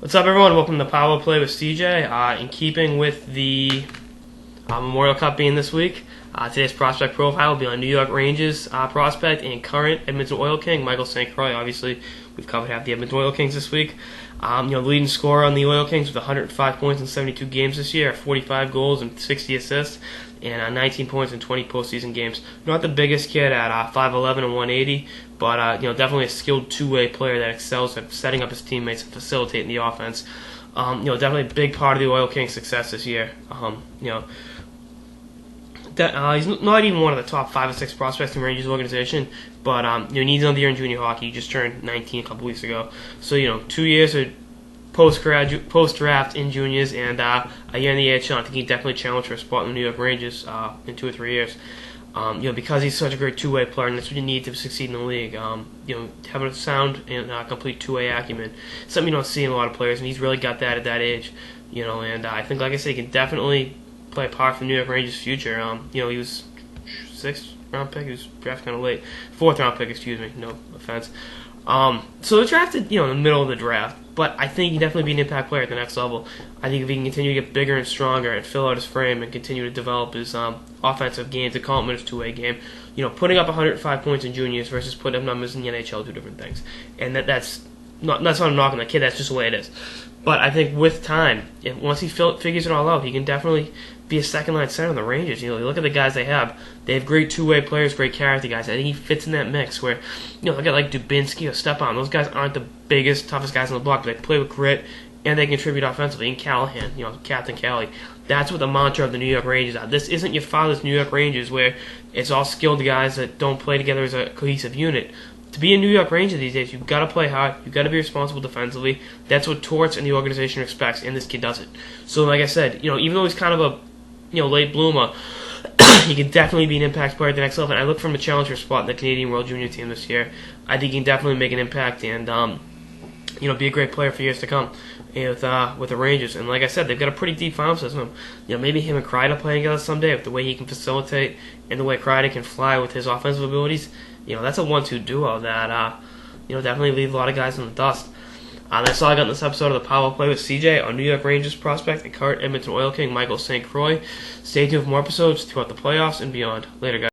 What's up, everyone? Welcome to Power Play with CJ. In keeping with the Memorial Cup being this week, today's prospect profile will be on New York Rangers prospect and current Edmonton Oil King, Michael St. Croix. Obviously, we've covered half the Edmonton Oil Kings this week. Leading scorer on the Oil Kings with 105 points in 72 games this year, 45 goals and 60 assists, and 19 points in 20 postseason games. Not the biggest kid at 5'11 and 180, but definitely a skilled two-way player that excels at setting up his teammates and facilitating the offense. Definitely a big part of the Oil Kings' success this year. He's not even one of the top 5 or 6 prospects in the Rangers organization, but he needs another year in junior hockey. He just turned 19 a couple weeks ago, so 2 years of post-draft in juniors and a year in the AHL. I think he definitely challenged for a spot in the New York Rangers in 2 or 3 years. Because he's such a great two-way player, and that's what you need to succeed in the league. Having a sound and complete two-way acumen, something you don't see in a lot of players, and he's really got that at that age. And I think, like I said, he can definitely play a part for the New York Rangers' future. He was 6th round pick. He was drafted kind of late. 4th round pick, excuse me. No offense. So they drafted, in the middle of the draft. But I think he can definitely be an impact player at the next level. I think if he can continue to get bigger and stronger and fill out his frame and continue to develop his offensive game to complement his two-way game, putting up 105 points in juniors versus putting up numbers in the NHL, 2 different things. And that's not I'm knocking the kid. That's just the way it is. But I think with time, once he figures it all out, he can definitely be a second-line center in the Rangers. You look at the guys they have. They have great two-way players, great character guys. I think he fits in that mix where, look at like Dubinsky or Stepan. Those guys aren't the biggest, toughest guys on the block, but they play with grit and they contribute offensively. And Callahan, Captain Cali. That's what the mantra of the New York Rangers are. This isn't your father's New York Rangers where it's all skilled guys that don't play together as a cohesive unit. To be a New York Ranger these days, you've got to play hard. You've got to be responsible defensively. That's what Torts and the organization expects, and this kid does it. So, like I said, even though he's kind of a late bloomer, he can definitely be an impact player at the next level. And I look for him to challenge for a spot in the Canadian World Junior team this year. I think he can definitely make an impact and be a great player for years to come with the Rangers. And like I said, they've got a pretty deep farm system. Maybe him and Croix play together someday with the way he can facilitate and the way Croix can fly with his offensive abilities. That's a 1-2 duo that definitely leave a lot of guys in the dust. That's all I got in this episode of the Power Play with CJ on New York Rangers prospect and current Edmonton Oil King Michael St. Croix. Stay tuned for more episodes throughout the playoffs and beyond. Later, guys.